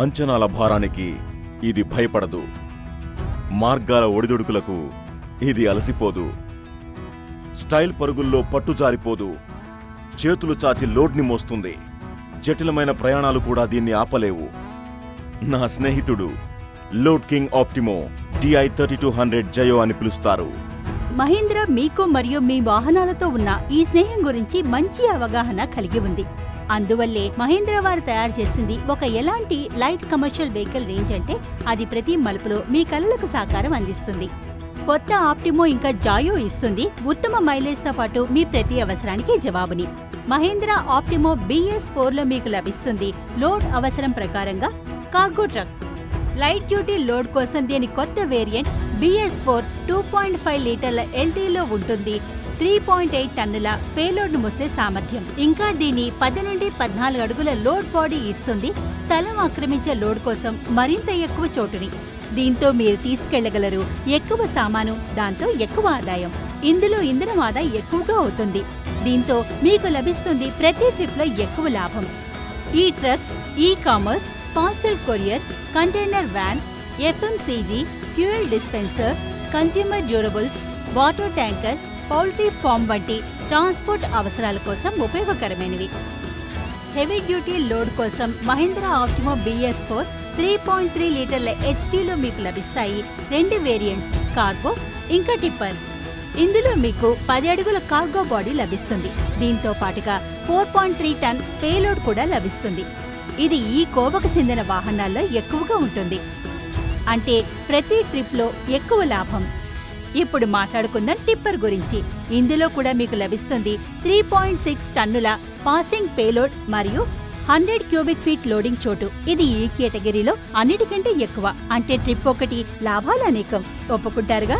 అంచనాల భారానికి ఇది భయపడదు. మార్గాల ఒడిదుడుకులకు ఇది అలసిపోదు. స్టైల్ పరుగుల్లో పట్టుజారిపోదు. చేతులు చాచి లోడ్ని మోస్తుంది. జటిలమైన ప్రయాణాలు కూడా దీన్ని ఆపలేవు. నా స్నేహితుడు లోడ్ కింగ్ ఆప్టిమో DI 3200 జయో అని పిలుస్తారు. మహీంద్రా మీకు మరియు మీ వాహనాలతో ఉన్న ఈ స్నేహం గురించి మంచి అవగాహన కలిగి ఉంది. అందువల్లే మహీంద్రా వారు తయారు చేసింది ఒక ఎలాంటి లైట్ కమర్షియల్ వెహికల్ రేంజ్ అంటే అది ప్రతి మలుపులో మీ కలలకు సాకారం అందిస్తుంది. కొత్త ఆప్టిమో ఇంకా జాయో ఇస్తుంది ఉత్తమ మైలేజ్ తో పాటు మీ ప్రతి అవసరానికి జవాబుని. మహీంద్రా ఆప్టిమో BS4లో మీకు లభిస్తుంది లోడ్ అవసరం ప్రకారంగా cargo truck. Light duty load కోసం దీని కొత్త వేరియంట్ BS4 2.5 లీటర్ల LDలో ఉంటుంది. 3.8 టన్నుల పేలోడ్ను మోసే సామర్థ్యం. ఇంకా దీని 10 నుండి 14 అడుగుల లోడ్ బాడీ ఇస్తుంది స్థలం ఆక్రమించే లోడ్ కోసం మరింత ఎక్కువ చోటుని. దీంతో మీరు తీసుకెళ్లగలరు ఎక్కువ సామాను, దాంతో ఎక్కువ ఆదాయం. ఇందులో ఇంధనం ఆదా ఎక్కువగా అవుతుంది. దీంతో మీకు లభిస్తుంది ప్రతి ట్రిప్లో ఎక్కువ లాభం. ఈ trucks e-commerce, parcel courier, container van, FMCG, fuel dispenser, consumer durables, water tanker, poultry farm వంటి ట్రాన్స్పోర్ట్ అవసరాల కోసం ఉపయోగకరమైనవి. హెవీ డ్యూటీ లోడ్ కోసం మహీంద్రా ఆప్టిమో BS4 3.3 లీటర్ల HDలో మీకు లభిస్తాయి 2 వేరియంట్స్, కార్గో ఇంకా టిప్పర్. ఇందులో మీకు 10 అడుగుల కార్గో బాడీ లభిస్తుంది. దీంతో పాటుగా 4.3 టన్ పేలోడ్ కూడా లభిస్తుంది. ఇది ఈ కోవకు చెందిన వాహనాల్లో ఎక్కువగా ఉంటుంది. అంటే ప్రతి ట్రిప్లో ఎక్కువ లాభం. ఇప్పుడు మాట్లాడుకుందాం టిప్పర్ గురించి. ఇందులో కూడా మీకు లభిస్తుంది 3.6 టన్నుల పాసింగ్ పేలోడ్ మరియు 100 క్యూబిక్ ఫీట్ లోడింగ్ చోటు. ఇది ఈ కేటగిరీలో అన్నిటికంటే ఎక్కువ. అంటే ట్రిప్ ఒకటి, లాభాలు అనేకం. ఒప్పుకుంటారుగా?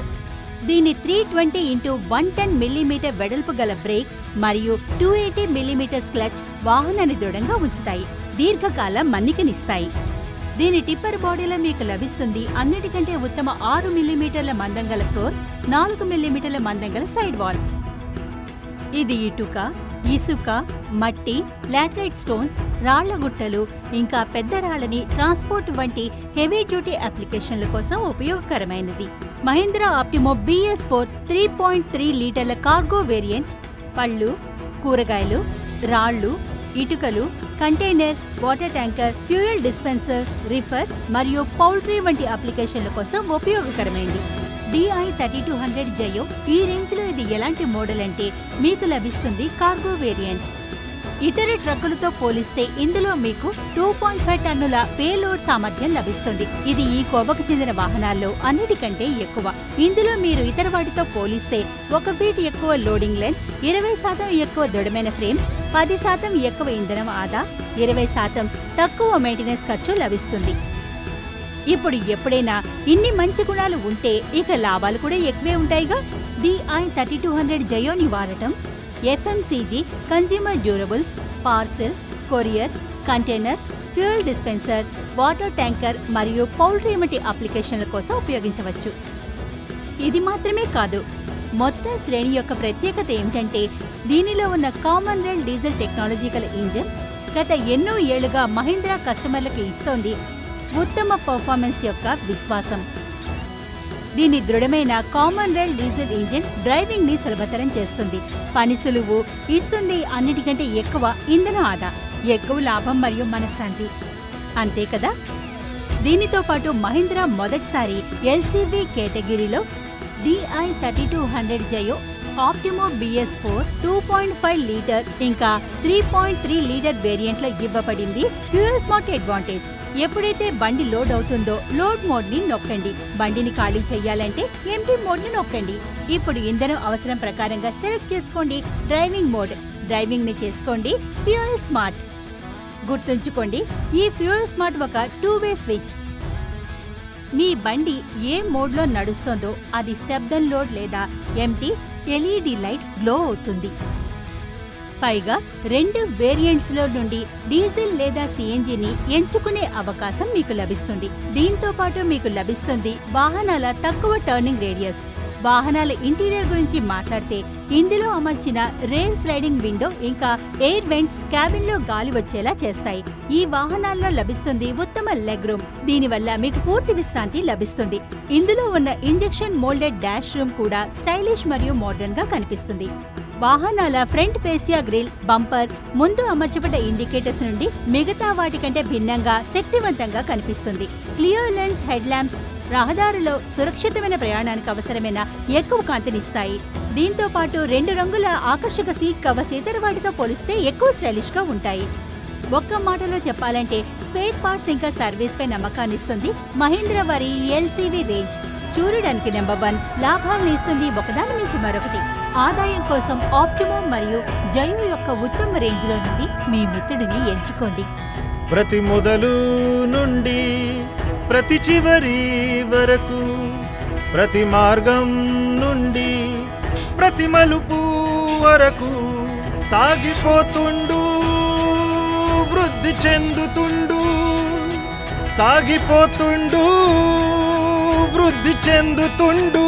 దీని 320 × 110 మిల్లీమీటర్ వెడల్పు గల బ్రేక్స్ మరియు 280 మిల్లీమీటర్స్ క్లచ్ వాహనాన్ని దృఢంగా ఉంచుతాయి, దీర్ఘకాల మన్నికనిస్తాయి. దీని టిప్పర్ బాడీలో మీకు లభిస్తుంది అన్నిటికంటే ఉత్తమ 6 మిల్లీమీటర్ల మందం గల ఫ్లోర్, 4 మిల్లీమీటర్ల మందం గల సైడ్ వాల్. ఇది ఇటుక, ఇసుక, మట్టి, లాటరైట్ స్టోన్స్, రాళ్ల గుట్టలు ఇంకా పెద్ద రాళ్లని ట్రాన్స్పోర్ట్ వంటి హెవీ డ్యూటీ అప్లికేషన్ల కోసం ఉపయోగకరమైనది. మహీంద్రా ఆప్టిమో BS4 3.3 లీటర్ల కార్గో వేరియంట్ పళ్ళు, కూరగాయలు, రాళ్లు, ఇటుకలు, container, water tanker, fuel dispenser, refer మరియు పౌల్ట్రీ వంటి అప్లికేషన్ల కోసం ఉపయోగకరమైనది. DI 3200 జయో ఈ రేంజ్లో ఇది ఎలాంటి మోడల్ అంటే మీకు లభిస్తుంది కార్గో వేరియంట్. ఇతర ట్రక్కులతో పోలిస్తే ఇందులో మీకు 2.5 టన్నుల పేలోడ్ సామర్థ్యం లభిస్తుంది. ఇది ఈ కోవకు చెందిన వాహనాల్లో అన్నిటికంటే ఎక్కువ. ఇందులో మీరు ఇతర వాటితో పోలిస్తే 1 ఫీట్ ఎక్కువ లోడింగ్ లెంత్, 20% ఎక్కువ దృఢమైన ఫ్రేమ్, 10% ఎక్కువ ఇంధనం ఆదా, 20% తక్కువ మెయింటెనెన్స్ ఖర్చు లభిస్తుంది. ఇప్పుడు ఎప్పుడైనా ఇన్ని మంచి గుణాలు ఉంటే ఇక లాభాలు కూడా ఎక్కువే ఉంటాయిగా. DI 3200 జయోని వాడటం FMCG, consumer durables, parcel, courier, container, fuel dispenser, water tanker మరియు పౌల్ట్రీ వంటి అప్లికేషన్ల కోసం ఉపయోగించవచ్చు. ఇది మాత్రమే కాదు, మొత్తం శ్రేణి యొక్క ప్రత్యేకత ఏమిటంటే దీనిలో ఉన్న కామన్ రైల్ డీజిల్ టెక్నాలజీ గల ఇంజిన్ గత ఎన్నో ఏళ్లుగా మహీంద్రా కస్టమర్లకు ఇస్తోంది ఉత్తమ పర్ఫార్మెన్స్ యొక్క విశ్వాసం. దీని దృఢమైన common rail diesel engine driving ని సులభతరం చేస్తుంది, పని సులువు ఇస్తుంది, అన్నిటికంటే ఎక్కువ ఇంధన ఆదా, ఎక్కువ లాభం మరియు మనశ్శాంతి. అంతే కదా? దీనితో పాటు మహీంద్రా మొదటిసారి LCV కేటగిరీలో DI 3200 జయో ఆప్టిమో BS4 2.5 లీటర్ ఇంకా 3.3 లీటర్ వేరియంట్లో ఇవ్వబడింది ఫ్యూయల్ స్మార్ట్ అడ్వాంటేజ్. ఎప్పుడైతే బండి లోడ్ అవుతుందో లోడ్ మోడ్ ని నొక్కండి, బండిని ఖాళీ చేయాలంటే ఎంటీ మోడ్ ని నొక్కండి. ఇప్పుడు ఇంధనం అవసరం ప్రకారంగా సెలెక్ట్ చేసుకోండి డ్రైవింగ్ మోడ్, డ్రైవింగ్ ని చేసుకోండి ఫ్యూయల్ స్మార్ట్. గుర్తుంచుకోండి, ఈ ఫ్యూయల్ స్మార్ట్ ఒక 2-వే స్విచ్. మీ బండి ఏ మోడ్లో నడుస్తుందో అది శబ్దం లోడ్ లేదా ఎంటీ LED లైట్ గ్లో అవుతుంది. పైగా 2 వేరియంట్స్లో నుండి డీజిల్ లేదా CNGని ఎంచుకునే అవకాశం మీకు లభిస్తుంది. దీంతో పాటు మీకు లభిస్తుంది వాహనాల తక్కువ టర్నింగ్ రేడియస్. వాహనాల ఇంటీరియర్ గురించి మాట్లాడితే ఇందులో అమర్చిన రేర్ స్లైడింగ్ విండో ఇంకా ఎయిర్ వెంట్స్ క్యాబిన్ లో గాలి వచ్చేలా చేస్తాయి. ఈ వాహనాల్లో లభిస్తుంది ఉత్తమ లెగ్ రూమ్. దీనివల్ల మీకు పూర్తి విశ్రాంతి లభిస్తుంది. ఇందులో ఉన్న ఇంజెక్షన్ మోల్డెడ్ డాష్ రూమ్ కూడా స్టైలిష్ మరియు మోడర్న్ గా కనిపిస్తుంది. వాహనాల ఫ్రంట్ ఫేసియా గ్రిల్, బంపర్, ముందు అమర్చబడ్డ ఇండికేటర్స్ నుండి మిగతా వాటికంటే భిన్నంగా శక్తివంతంగా కనిపిస్తుంది. క్లియర్ లెన్స్ హెడ్ ల్యాంప్స్ రహదారిలో సురక్షితమైన ప్రయాణానికి అవసరమైన ఎక్కువ కాంతినిస్తాయి. దీంతో పాటు 2 రంగుల ఆకర్షక సీట్ కవర్స్ ఇతర వాటితో పోలిస్తే ఎక్కువ స్టైలిష్ గా ఉంటాయి. ఒక్క మాటలో చెప్పాలంటే స్పేర్ పార్ట్స్ ఇంకా సర్వీస్ పై నమ్మకాన్నిస్తుంది మహీంద్రా వారి ఎల్సీవీ రేంజ్. చూడడానికి నెంబర్ 1, లాభాలను ఇస్తుంది ఒకదాని నుంచి మరొకటి. ఆదాయం కోసం ఆప్టిమో మరియు జయో యొక్క ఉత్తమ రేంజ్ లో నుండి మీ మిత్రుడిని ఎంచుకోండి. ప్రతి మొదలు నుండి ప్రతి చివరి వరకు, ప్రతి మార్గం నుండి ప్రతి మలుపు వరకు సాగిపోతుండు, వృద్ధి చెందుతుండు, సాగిపోతుండు, వృద్ధి చెందుతుండు.